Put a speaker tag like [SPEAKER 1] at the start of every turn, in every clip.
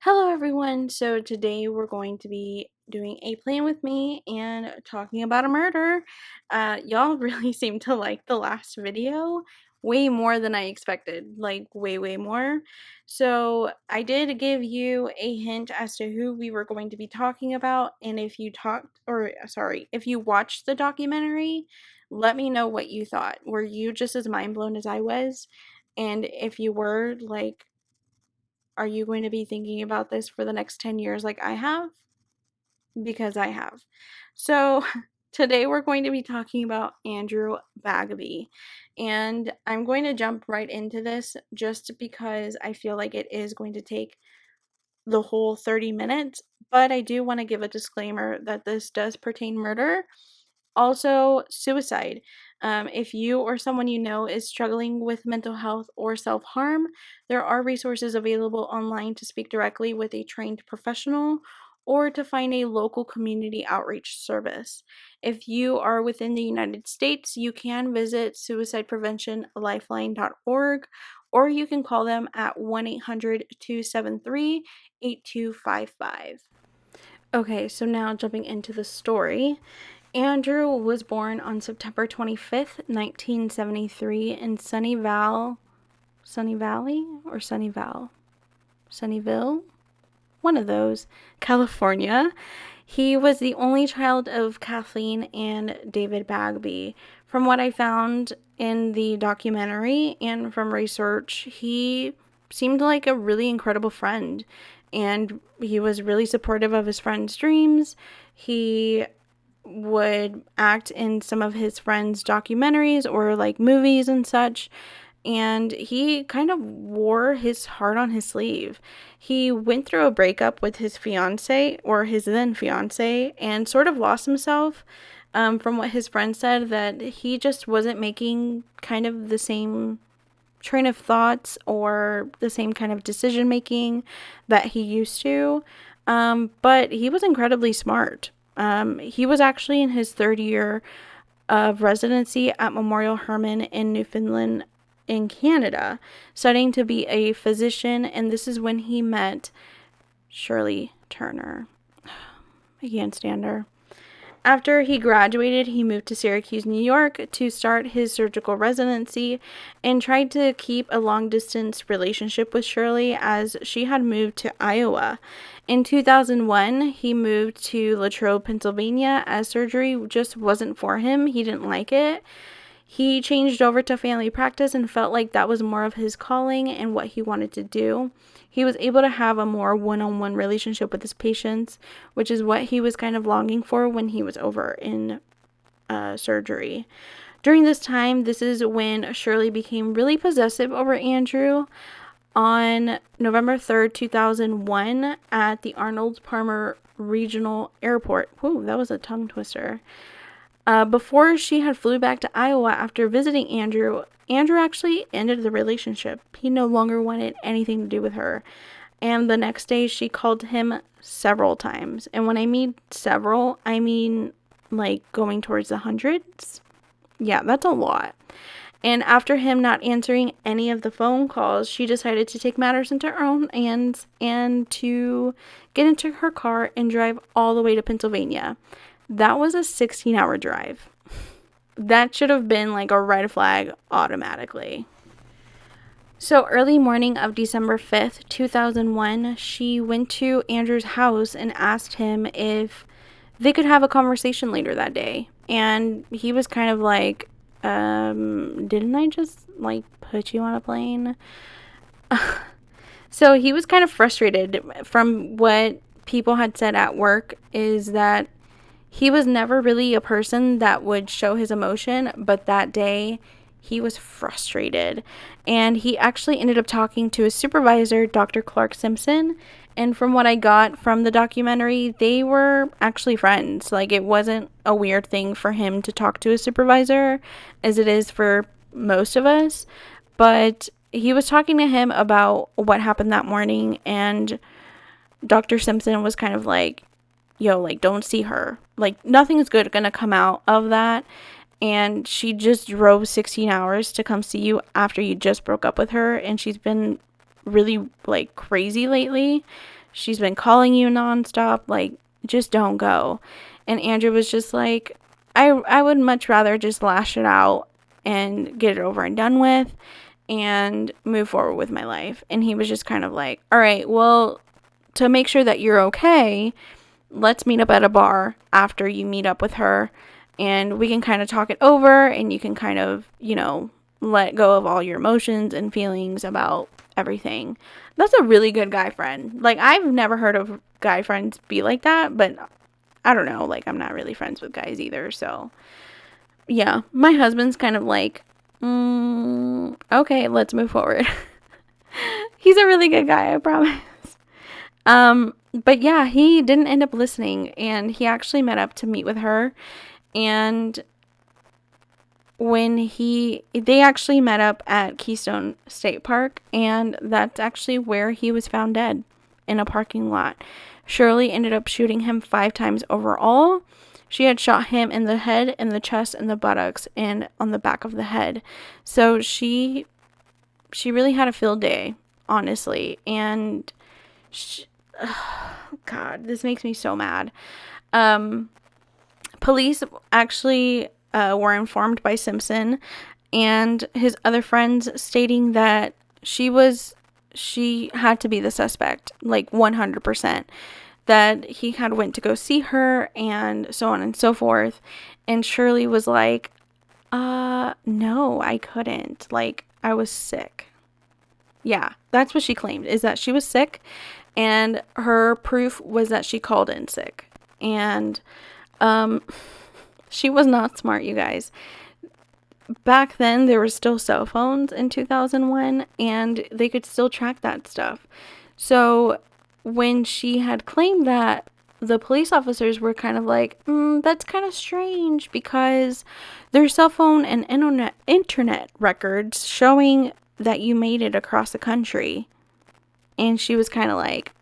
[SPEAKER 1] Hello everyone, so today we're going to be doing a plan with me and talking about a murder. Y'all really seem to like the last video way more than I expected, like way more. So I did give you a hint as to who we were going to be talking about, and if you watched the documentary, let me know what you thought. Were you just as mind blown as I was? And if you were, like, are you going to be thinking about this for the next 10 years like I have? Because I have. So, today we're going to be talking about Andrew Bagby. And I'm going to jump right into this just because I feel like it is going to take the whole 30 minutes. But I do want to give a disclaimer that this does pertain murder. Also, suicide. If you or someone you know is struggling with mental health or self harm, there are resources available online to speak directly with a trained professional or to find a local community outreach service. If you are within the United States, you can visit suicidepreventionlifeline.org or you can call them at 1-800-273-8255. Okay, so now jumping into the story. Andrew was born on September 25th, 1973 in Sunnyvale, Sunnyville? One of those, California. He was the only child of Kathleen and David Bagby. From what I found in the documentary and from research, he seemed like a really incredible friend, and he was really supportive of his friends' dreams. He would act in some of his friends' documentaries or like movies and such, and he kind of wore his heart on his sleeve. He went through a breakup with his fiance, or his then fiance, and sort of lost himself. From what his friend said, that he just wasn't making kind of the same train of thoughts or the same kind of decision making that he used to. But he was incredibly smart. He was actually in his third year of residency at Memorial Hermann in Newfoundland in Canada, studying to be a physician, and this is when he met Shirley Turner. I can't stand her. After he graduated, he moved to Syracuse, New York to start his surgical residency and tried to keep a long-distance relationship with Shirley as she had moved to Iowa. In 2001, he moved to Latrobe, Pennsylvania, as surgery just wasn't for him. He didn't like it. He changed over to family practice and felt like that was more of his calling and what he wanted to do. He was able to have a more one-on-one relationship with his patients, which is what he was kind of longing for when he was over in surgery. During this time, this is when Shirley became really possessive over Andrew. On November 3rd, 2001, at the Arnold Palmer Regional Airport. Whoa, that was a tongue twister. Before she had flew back to Iowa after visiting Andrew actually ended the relationship. He no longer wanted anything to do with her. And the next day, she called him several times. And when I mean several, I mean like going towards the hundreds. Yeah, that's a lot. And after him not answering any of the phone calls, she decided to take matters into her own hands and to get into her car and drive all the way to Pennsylvania. That was a 16-hour drive. That should have been like a red flag automatically. So early morning of December 5th, 2001, she went to Andrew's house and asked him if they could have a conversation later that day. And he was kind of like, didn't I just like put you on a plane? So he was kind of frustrated. From what people had said at work is that he was never really a person that would show his emotion, but that day he was frustrated. And he actually ended up talking to his supervisor, Dr. Clark Simpson. And from what I got from the documentary, they were actually friends. Like, it wasn't a weird thing for him to talk to his supervisor, as it is for most of us. But he was talking to him about what happened that morning, and Dr. Simpson was kind of like, yo, like, don't see her. Like, nothing's good gonna come out of that. And she just drove 16 hours to come see you after you just broke up with her. And she's been really, like, crazy lately. She's been calling you nonstop. Like, just don't go. And Andrew was just like, I would much rather just lash it out and get it over and done with and move forward with my life. And he was just kind of like, all right, well, to make sure that you're okay, let's meet up at a bar after you meet up with her, and we can kind of talk it over, and you can kind of, let go of all your emotions and feelings about everything. That's a really good guy friend. Like, I've never heard of guy friends be like that, but I don't know. Like, I'm not really friends with guys either, so yeah. My husband's kind of like, okay, let's move forward. He's a really good guy, I promise. But yeah, he didn't end up listening, and he actually met up to meet with her, and they actually met up at Keystone State Park, and that's actually where he was found dead, in a parking lot. Shirley ended up shooting him 5 times overall. She had shot him in the head, in the chest, in the buttocks, and on the back of the head. So she really had a field day, honestly, and God, this makes me so mad. Police actually were informed by Simpson and his other friends, stating that she had to be the suspect, like 100%. That he had went to go see her and so on and so forth. And Shirley was like, no, I couldn't. Like, I was sick. Yeah, that's what she claimed, is that she was sick, and her proof was that she called in sick. And she was not smart, you guys. Back then, there were still cell phones in 2001, and they could still track that stuff. So when she had claimed that, the police officers were kind of like, that's kind of strange, because there's cell phone and internet records showing that you made it across the country. And she was kind of like,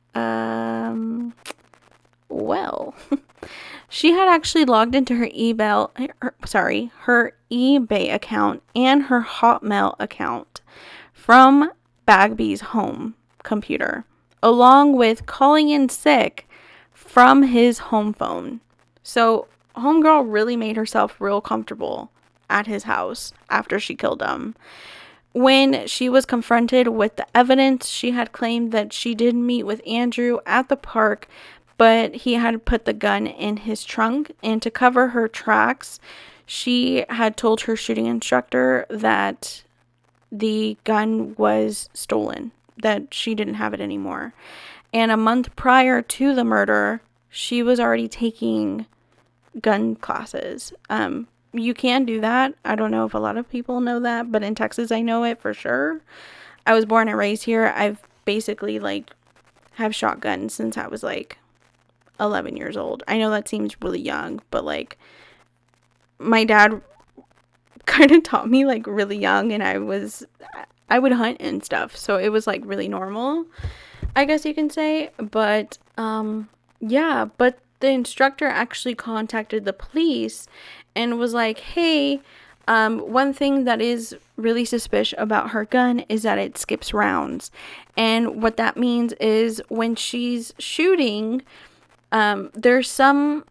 [SPEAKER 1] well, she had actually logged into her her eBay account and her Hotmail account from Bagby's home computer, along with calling in sick from his home phone. So homegirl really made herself real comfortable at his house after she killed him. When she was confronted with the evidence, she had claimed that she did meet with Andrew at the park, but he had put the gun in his trunk. And to cover her tracks, she had told her shooting instructor that the gun was stolen, that she didn't have it anymore. And a month prior to the murder, she was already taking gun classes. You can do that. I don't know if a lot of people know that, but in Texas, I know it for sure. I was born and raised here. I've basically, have shotguns since I was, 11 years old. I know that seems really young, but, my dad kind of taught me, really young, and I would hunt and stuff, so it was, really normal, I guess you can say. But, yeah, but the instructor actually contacted the police and was like, hey, one thing that is really suspicious about her gun is that it skips rounds. And what that means is when she's shooting, there's some,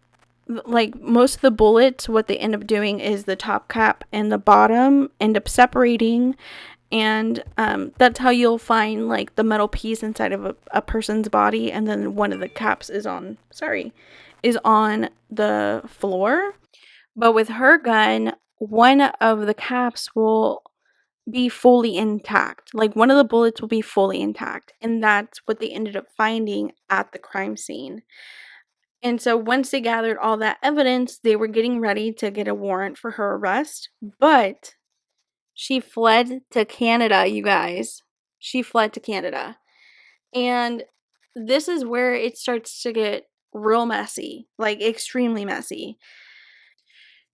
[SPEAKER 1] most of the bullets, what they end up doing is the top cap and the bottom end up separating. And that's how you'll find, the metal piece inside of a person's body. And then one of the caps is on the floor. But with her gun, one of the caps will be fully intact. One of the bullets will be fully intact. And that's what they ended up finding at the crime scene. And so once they gathered all that evidence, they were getting ready to get a warrant for her arrest. But she fled to Canada, you guys. She fled to Canada. And this is where it starts to get real messy. Extremely messy.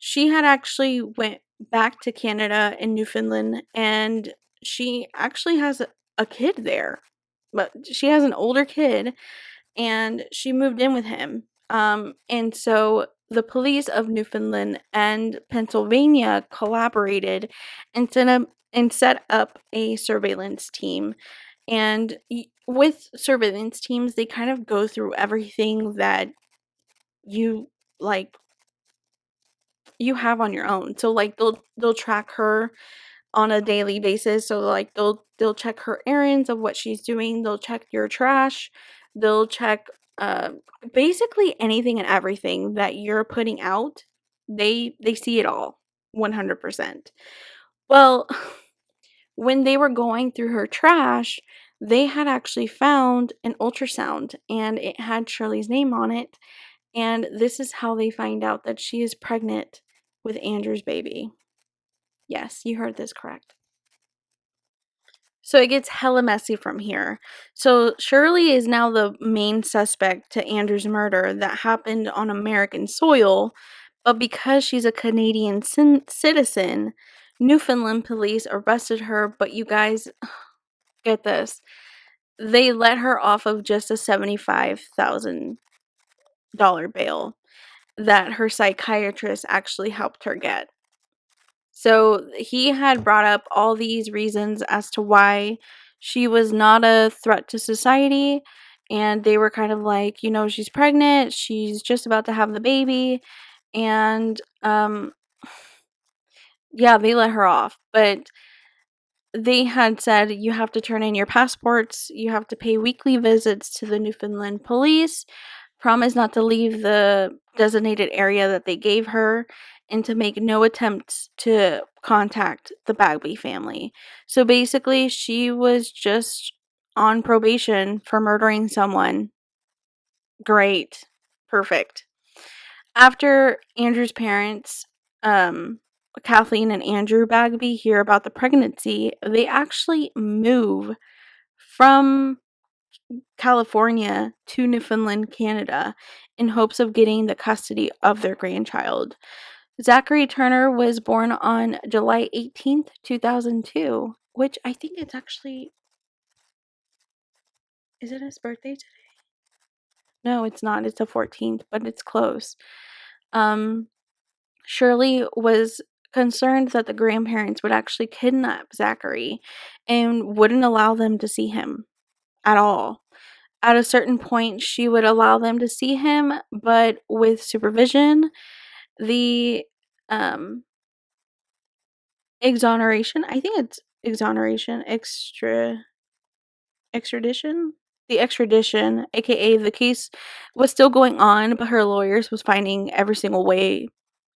[SPEAKER 1] She had actually went back to Canada in Newfoundland, and she actually has a kid there. But she has an older kid, and she moved in with him. And so the police of Newfoundland and Pennsylvania collaborated and set up a surveillance team. And with surveillance teams, they kind of go through everything that you like you have on your own. So like they'll track her on a daily basis. So like they'll check her errands of what she's doing. They'll check your trash. They'll check uh basically anything and everything that you're putting out. They see it all 100%. Well, when they were going through her trash, they had actually found an ultrasound and it had Shirley's name on it. And this is how they find out that she is pregnant with Andrew's baby. Yes, you heard this correct. So it gets hella messy from here. So Shirley is now the main suspect to Andrew's murder that happened on American soil, but because she's a Canadian citizen, Newfoundland police arrested her, but you guys get this. They let her off of just a $75,000 bail that her psychiatrist actually helped her get. So he had brought up all these reasons as to why she was not a threat to society. And they were kind of like, she's pregnant, she's just about to have the baby. And yeah, they let her off. But they had said you have to turn in your passports, you have to pay weekly visits to the Newfoundland police, promise not to leave the designated area that they gave her, and to make no attempts to contact the Bagby family. So basically, she was just on probation for murdering someone. Great. Perfect. After Andrew's parents, Kathleen and Andrew Bagby, hear about the pregnancy, they actually move from California to Newfoundland, Canada, in hopes of getting the custody of their grandchild. Zachary Turner was born on July 18th, 2002, which I think it's actually. Is it his birthday today? No, it's not. It's the 14th, but it's close. Shirley was concerned that the grandparents would actually kidnap Zachary and wouldn't allow them to see him at all. At a certain point, she would allow them to see him, but with supervision. The exoneration, I think it's exoneration, extradition? The extradition, aka the case was still going on, but her lawyers was finding every single way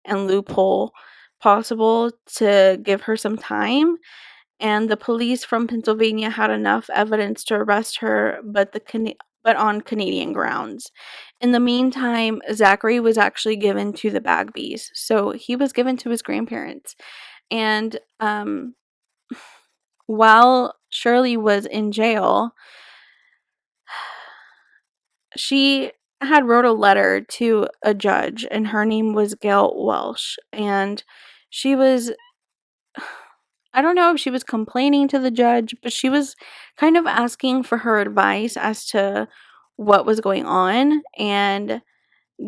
[SPEAKER 1] and loophole possible to give her some time. And the police from Pennsylvania had enough evidence to arrest her, but on Canadian grounds. In the meantime, Zachary was actually given to the Bagbys, so he was given to his grandparents. And while Shirley was in jail, she had wrote a letter to a judge, and her name was Gail Welsh, and she was, I don't know if she was complaining to the judge, but she was kind of asking for her advice as to what was going on. And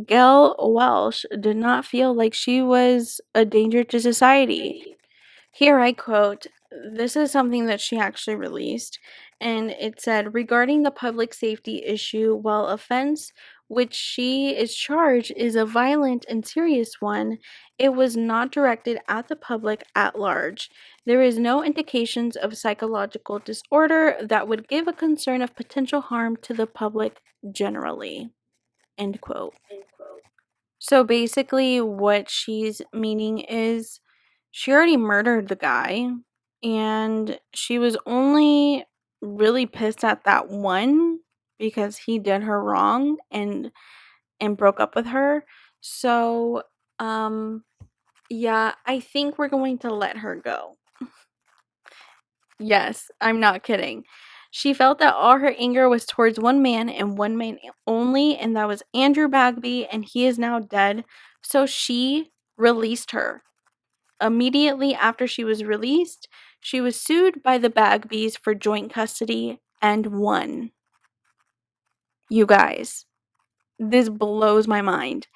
[SPEAKER 1] Gail Welsh did not feel like she was a danger to society. Here I quote, this is something that she actually released, and it said, regarding the public safety issue, while offense which she is charged is a violent and serious one, it was not directed at the public at large. There is no indications of psychological disorder that would give a concern of potential harm to the public generally. End quote. So basically, what she's meaning is she already murdered the guy, and she was only really pissed at that one because he did her wrong and broke up with her. So, yeah, I think we're going to let her go. Yes, I'm not kidding. She felt that all her anger was towards one man and one man only, and that was Andrew Bagby, and he is now dead. So she released her. Immediately after she was released, she was sued by the Bagbys for joint custody and won. You guys, this blows my mind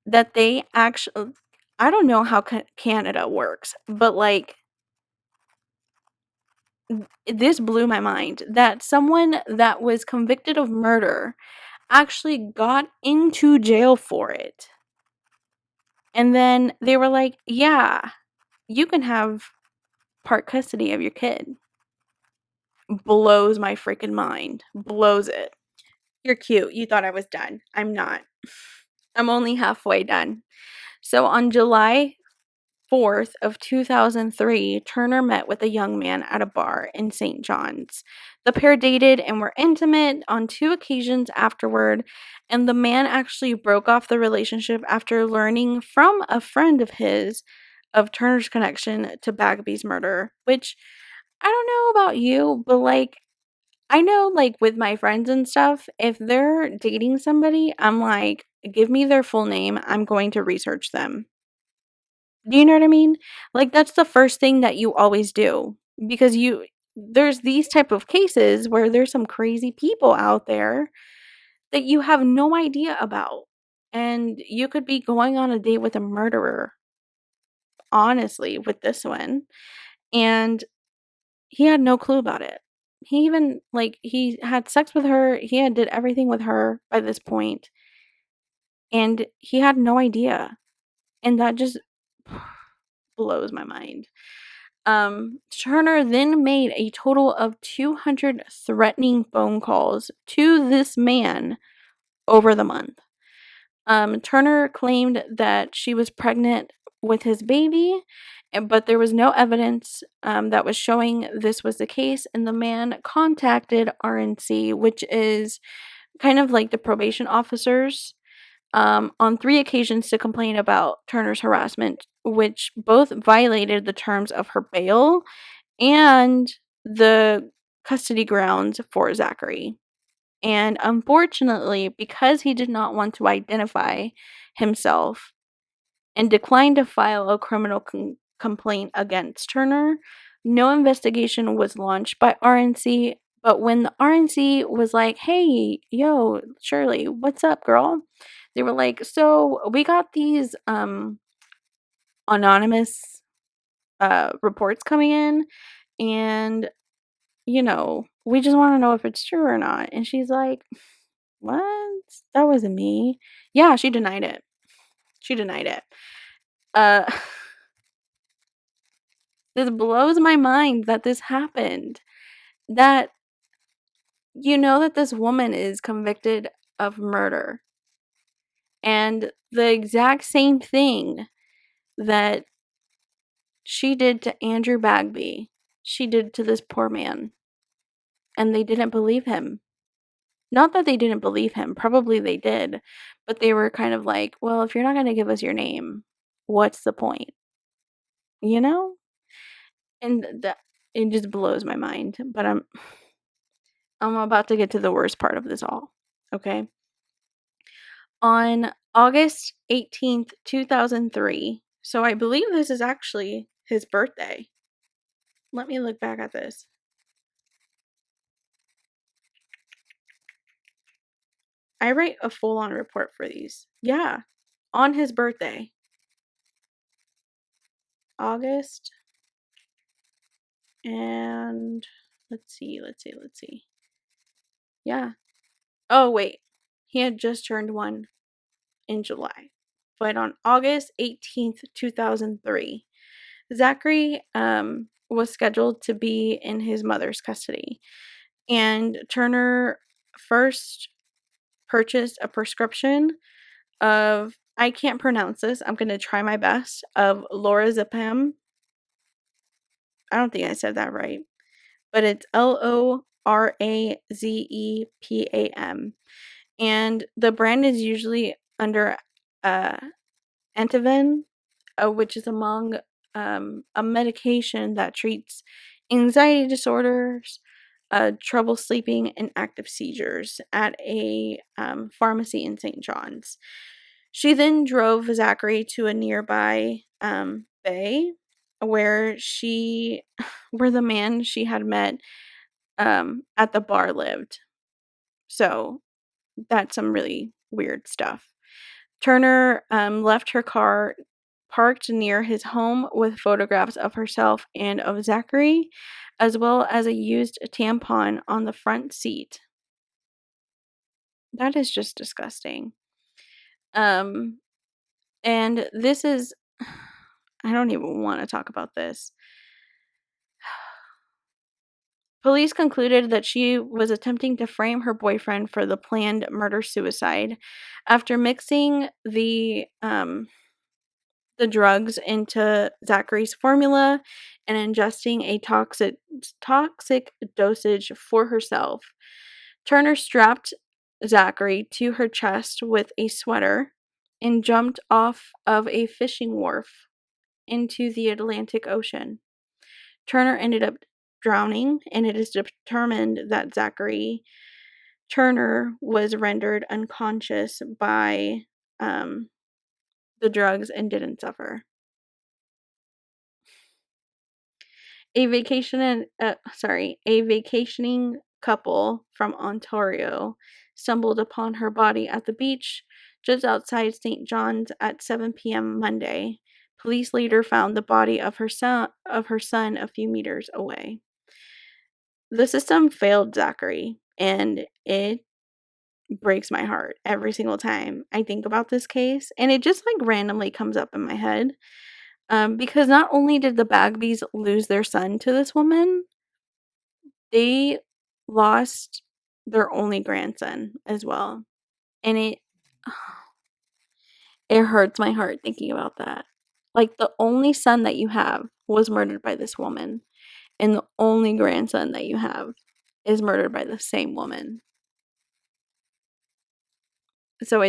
[SPEAKER 1] that they actually, I don't know how Canada works, but like This blew my mind that someone that was convicted of murder actually got into jail for it. And then they were like, yeah, you can have part custody of your kid. Blows my freaking mind. Blows it. You're cute. You thought I was done. I'm not. I'm only halfway done. So on July 4th of 2003, Turner met with a young man at a bar in St. John's. The pair dated and were intimate on 2 occasions afterward, and the man actually broke off the relationship after learning from a friend of his of Turner's connection to Bagby's murder, which I don't know about you, but like I know like with my friends and stuff, if they're dating somebody, I'm like, give me their full name. I'm going to research them. Do you know what I mean? Like, that's the first thing that you always do because there's these type of cases where there's some crazy people out there that you have no idea about. And you could be going on a date with a murderer, honestly, with this one. And he had no clue about it. He even like he had sex with her, he had did everything with her by this point, and he had no idea. And that just blows my mind. Turner then made a total of 200 threatening phone calls to this man over the month. Turner claimed that she was pregnant with his baby, but there was no evidence that was showing this was the case. And the man contacted RNC, which is kind of like the probation officers, on 3 occasions to complain about Turner's harassment, which both violated the terms of her bail and the custody grounds for Zachary. And unfortunately, because he did not want to identify himself and declined to file a criminal complaint against Turner, no investigation was launched by RNC. But when the RNC was like, hey, yo, Shirley, what's up, girl? They were like, so we got these anonymous reports coming in, and we just want to know if it's true or not. And she's like, what? That wasn't me. Yeah, she denied it. She denied it. Uh, this blows my mind that this happened. That that this woman is convicted of murder. And the exact same thing that she did to Andrew Bagby, she did to this poor man. And they didn't believe him. Not that they didn't believe him, probably they did, but they were kind of like, well, if you're not going to give us your name, what's the point? You know? And that it just blows my mind, but I'm about to get to the worst part of this all. Okay? On August 18th, 2003, so I believe this is actually his birthday. Let me look back at this. I write a full-on report for these. Yeah, on his birthday. August. And let's see. Yeah. Oh, wait. He had just turned 1 in July. But on August 18th, 2003, Zachary was scheduled to be in his mother's custody. And Turner first purchased a prescription of, I can't pronounce this, I'm going to try my best, of lorazepam. I don't think I said that right, but it's lorazepam. And the brand is usually under Ativan, which is among a medication that treats anxiety disorders, trouble sleeping, and active seizures at a pharmacy in St. John's. She then drove Zachary to a nearby bay where where the man she had met at the bar lived. So that's some really weird stuff. Turner left her car parked near his home with photographs of herself and of Zachary, as well as a used tampon on the front seat. That is just disgusting. And this is, I don't even want to talk about this. Police concluded that she was attempting to frame her boyfriend for the planned murder-suicide after mixing the drugs into Zachary's formula and ingesting a toxic dosage for herself. Turner strapped Zachary to her chest with a sweater and jumped off of a fishing wharf into the Atlantic Ocean. Turner ended up drowning, and it is determined that Zachary Turner was rendered unconscious by the drugs and didn't suffer. A vacationing couple from Ontario stumbled upon her body at the beach just outside St. John's at 7 p.m. Monday. Police later found the body of her son a few meters away. The system failed Zachary, and it breaks my heart every single time I think about this case, and it just like randomly comes up in my head. Because not only did the Bagbys lose their son to this woman, they lost their only grandson as well. And it hurts my heart thinking about that. Like, the only son that you have was murdered by this woman, and the only grandson that you have is murdered by the same woman. So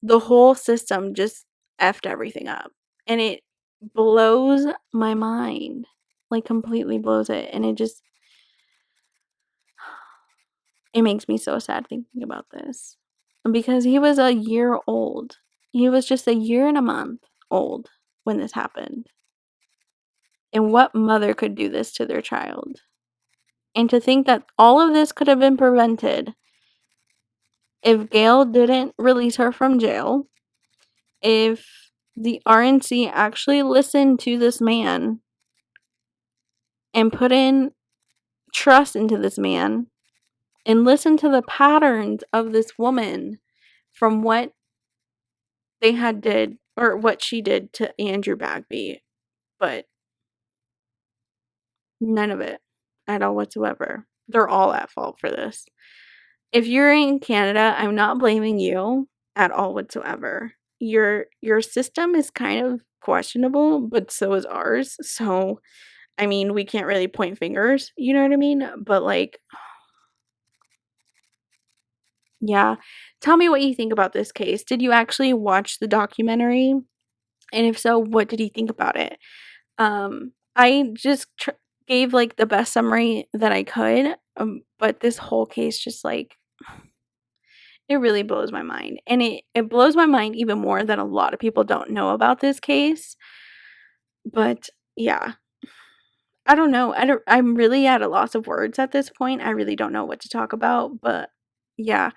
[SPEAKER 1] the whole system just effed everything up. And it blows my mind. Like, completely blows it. And it makes me so sad thinking about this. Because he was a year old. He was just a year and a month old when this happened. And what mother could do this to their child? And to think that all of this could have been prevented if Gail didn't release her from jail, if the RNC actually listened to this man and put in trust into this man and listened to the patterns of this woman from what they had did or what she did to Andrew Bagby, but none of it at all whatsoever. They're all at fault for this. If you're in Canada, I'm not blaming you at all whatsoever. Your system is kind of questionable, but so is ours. So, I mean, we can't really point fingers, you know what I mean? But like, yeah. Tell me what you think about this case. Did you actually watch the documentary? And if so, what did you think about it? I just gave like the best summary that I could, but this whole case just like it really blows my mind. And it blows my mind even more that a lot of people don't know about this case. But yeah, I don't know. I'm really at a loss of words at this point. I really don't know what to talk about, but yeah,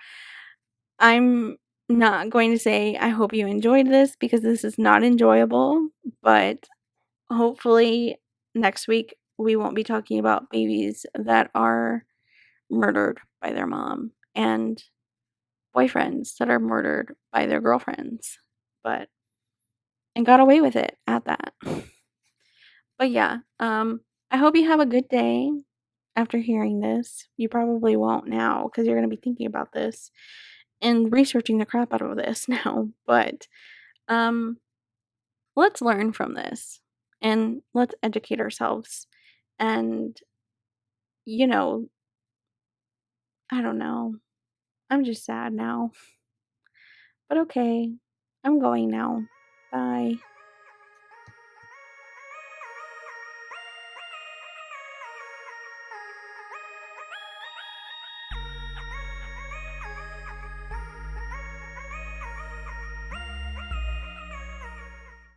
[SPEAKER 1] I'm not going to say I hope you enjoyed this because this is not enjoyable, but hopefully next week we won't be talking about babies that are murdered by their mom and boyfriends that are murdered by their girlfriends, and got away with it at that. But yeah, I hope you have a good day after hearing this. You probably won't now because you're going to be thinking about this and researching the crap out of this now. But let's learn from this and let's educate ourselves. And, you know, I don't know. I'm just sad now. But okay, I'm going now. Bye.